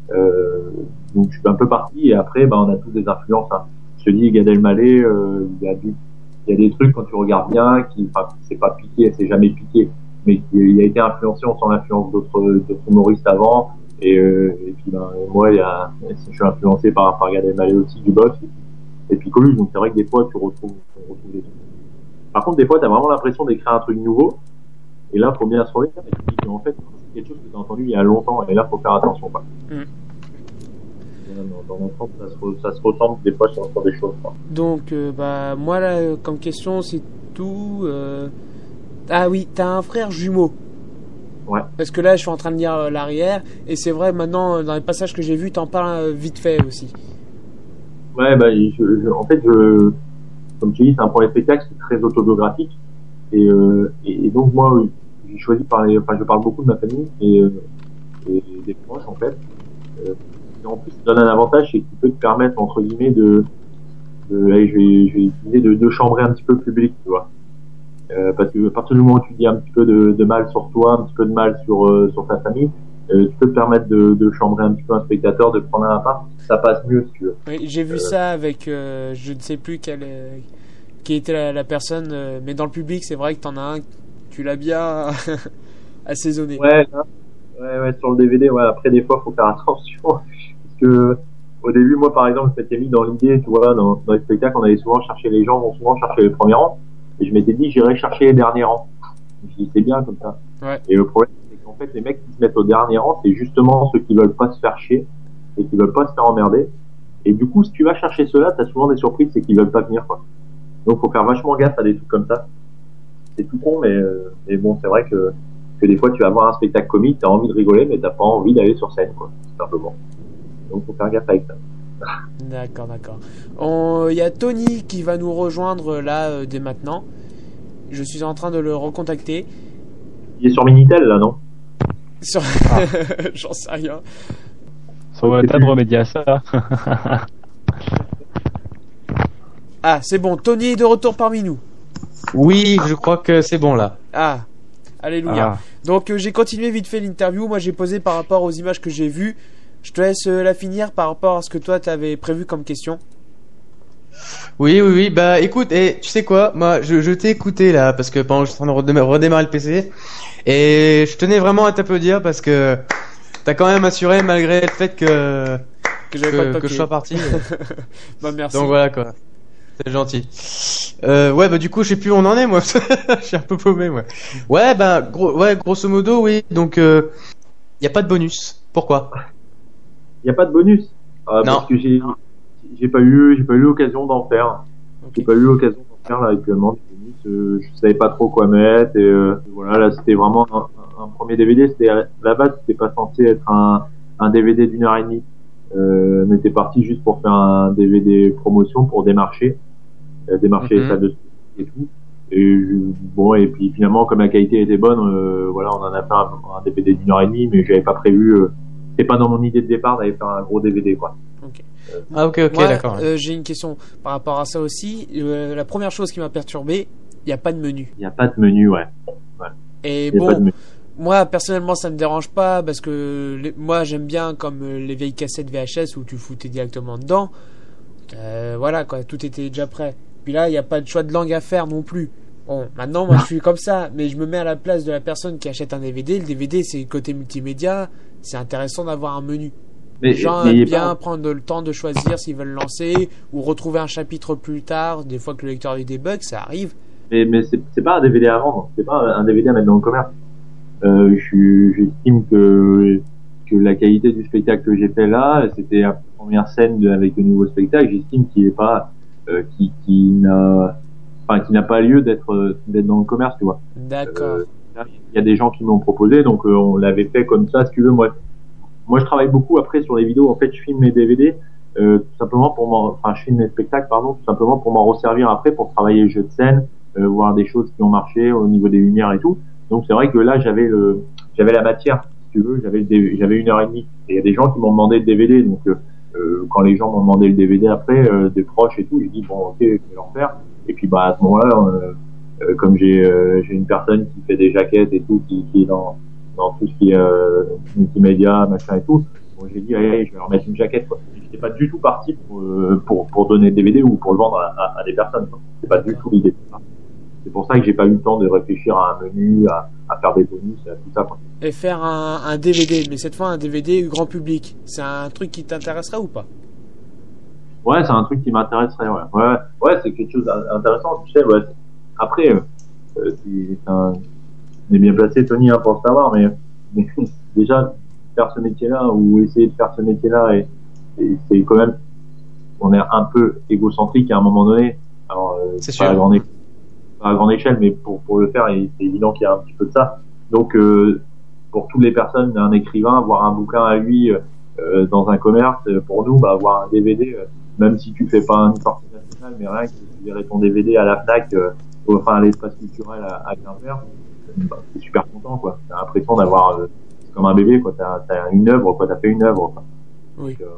Donc je suis un peu parti et après on a tous des influences. Hein. Je te dis Gad Elmaleh, il y a des trucs quand tu regardes bien qui, enfin c'est pas piqué, c'est jamais piqué, mais il a été influencé, on sent l'influence d'autres humoristes avant. Et puis moi je suis influencé par Gad Elmaleh aussi du box et puis Coluche. Donc c'est vrai que des fois on retrouve des trucs. Par contre des fois t'as vraiment l'impression d'écrire un truc nouveau et là faut bien se remettre et tu dis en fait c'est quelque chose que t'as entendu il y a longtemps et là faut faire attention quoi. Mm. Dans l'ensemble, ça se ressemble des fois sur des choses. Quoi. Donc, moi, là, comme question, c'est tout. Ah oui, t'as un frère jumeau. Ouais. Parce que là, je suis en train de lire l'arrière, et c'est vrai, maintenant, dans les passages que j'ai vus, t'en parles vite fait aussi. Ouais, en fait, comme tu dis, c'est un premier spectacle qui est très autobiographique. Et donc, moi, j'ai choisi de parler, enfin, je parle beaucoup de ma famille et des proches, en fait. Et en plus, ça donne un avantage, c'est qu'il peut te permettre, entre guillemets, allez, je vais utiliser de chambrer un petit peu le public, tu vois. Parce que à partir du moment où tu dis un petit peu de mal sur toi, un petit peu de mal sur ta famille, tu peux te permettre de chambrer un petit peu un spectateur, de prendre un part, ça passe mieux si tu veux. Oui, j'ai vu ça avec, je ne sais plus qui était la personne, mais dans le public, c'est vrai que t'en as un, tu l'as bien assaisonné. Ouais, là, ouais, sur le DVD, ouais, après des fois faut faire attention, parce que au début, moi par exemple, je m'étais mis dans l'idée, tu vois, dans les spectacles, on allait souvent chercher les gens, vont souvent chercher les premiers rangs, et je m'étais dit j'irais chercher les derniers rangs. Je me suis dit c'est bien comme ça. Ouais. Et le problème, c'est qu'en fait, les mecs qui se mettent au dernier rang, c'est justement ceux qui veulent pas se faire chier et qui veulent pas se faire emmerder. Et du coup, si tu vas chercher ceux-là, t'as souvent des surprises, c'est qu'ils veulent pas venir, quoi. Donc, faut faire vachement gaffe à des trucs comme ça. C'est tout con, mais bon, c'est vrai que des fois, tu vas voir un spectacle comique, t'as envie de rigoler, mais t'as pas envie d'aller sur scène, quoi, tout simplement. Donc, faut faire gaffe avec ça. D'accord. Il y a Tony qui va nous rejoindre là dès maintenant. Je suis en train de le recontacter. Il est sur Minitel, là, non? J'en sais rien. Ça va être de remédier à ça. Ah, c'est bon. Tony est de retour parmi nous. Oui, je crois que c'est bon là. Ah, alléluia. Ah. Donc j'ai continué vite fait l'interview. Moi j'ai posé par rapport aux images que j'ai vues. Je te laisse la finir par rapport à ce que toi t'avais prévu comme question. Oui, bah écoute, et tu sais quoi, moi je t'ai écouté là, parce que pendant que je suis en train de redémarrer le PC, et je tenais vraiment à t'applaudir parce que t'as quand même assuré malgré le fait que j'avais pas de que papier. je sois parti. Bah merci. Donc voilà quoi. C'est gentil. Ouais, bah du coup, je sais plus où on en est, moi. Je suis un peu paumé, moi. Ouais, bah, grosso modo, oui. Donc, y a pas de bonus. Pourquoi? Il y a pas de bonus. Non. Parce que j'ai pas eu l'occasion d'en faire. Ok. J'ai pas eu l'occasion d'en faire, là, actuellement. Je savais pas trop quoi mettre, et voilà, là, c'était vraiment un premier DVD. C'était, à la base, c'était pas censé être un DVD d'1 h 30. On était parti juste pour faire un DVD promotion pour démarcher les salles de spectacle et tout. Bon, et puis finalement, comme la qualité était bonne, voilà, on en a fait un DVD d'1 h 30, mais j'avais pas prévu, c'était pas dans mon idée de départ d'aller faire un gros DVD, quoi. Ok. Ah, ok, Moi, d'accord. j'ai une question par rapport à ça aussi. La première chose qui m'a perturbé, il n'y a pas de menu. Il y a pas de menu, ouais. Et Il y a pas de bon, menu. moi personnellement ça me dérange pas parce que moi j'aime bien comme les vieilles cassettes VHS où tu foutais directement dedans. Voilà quoi, tout était déjà prêt. Puis là il n'y a pas de choix de langue à faire non plus. Bon, maintenant moi je suis comme ça, mais je me mets à la place de la personne qui achète un DVD. Le DVD c'est côté multimédia, c'est intéressant d'avoir un menu. Les gens aiment bien prendre le temps de choisir s'ils veulent lancer ou retrouver un chapitre plus tard. Des fois que le lecteur a eu des bugs, ça arrive. Mais c'est pas un DVD à vendre, c'est pas un DVD à mettre dans le commerce. J'estime que la qualité du spectacle que j'ai fait là, c'était la première scène avec le nouveau spectacle. J'estime qu'il est pas, qui n'a pas lieu d'être dans le commerce, tu vois. D'accord. Il y a des gens qui m'ont proposé, donc on l'avait fait comme ça. Si tu veux, moi je travaille beaucoup après sur les vidéos. En fait, je filme mes DVD tout simplement je filme mes spectacles, pardon, tout simplement pour m'en resservir après pour travailler le jeu de scène, voir des choses qui ont marché au niveau des lumières et tout. Donc c'est vrai que là j'avais la matière, si tu veux, j'avais 1 h 30. Et il y a des gens qui m'ont demandé le DVD, donc quand les gens m'ont demandé le DVD après, des proches et tout, j'ai dit bon ok, je vais leur faire. Et puis à ce moment-là, comme j'ai une personne qui fait des jaquettes et tout, qui est dans tout ce qui est multimédia, machin et tout, Bon, j'ai dit, allez, je vais remettre une jaquette, quoi. J'étais pas du tout parti pour donner le DVD ou pour le vendre à des personnes, quoi. C'est pas du tout l'idée. C'est pour ça que j'ai pas eu le temps de réfléchir à un menu, à faire des bonus, à tout ça, quoi. Et faire un DVD, mais cette fois un DVD grand public, c'est un truc qui t'intéresserait ou pas? Ouais, c'est un truc qui m'intéresserait, ouais, c'est quelque chose d'intéressant, tu sais, ouais. Après, on est bien placé, Tony, hein, pour le savoir, mais déjà, faire ce métier-là, ou essayer de faire ce métier-là, et c'est quand même, on est un peu égocentrique à un moment donné. Alors, C'est pas sûr. pas à grande échelle, mais pour le faire, c'est évident qu'il y a un petit peu de ça. Donc, pour toutes les personnes, un écrivain, avoir un bouquin à lui dans un commerce, pour nous, bah, avoir un DVD, même si tu fais pas une sortie nationale, mais rien que tu verrais ton DVD à la FNAC, enfin à l'espace culturel à Quimper, bah, t'es super content, quoi. T'as l'impression d'avoir, c'est comme un bébé, quoi. T'as une œuvre, quoi. T'as fait une œuvre, quoi. Oui. Donc,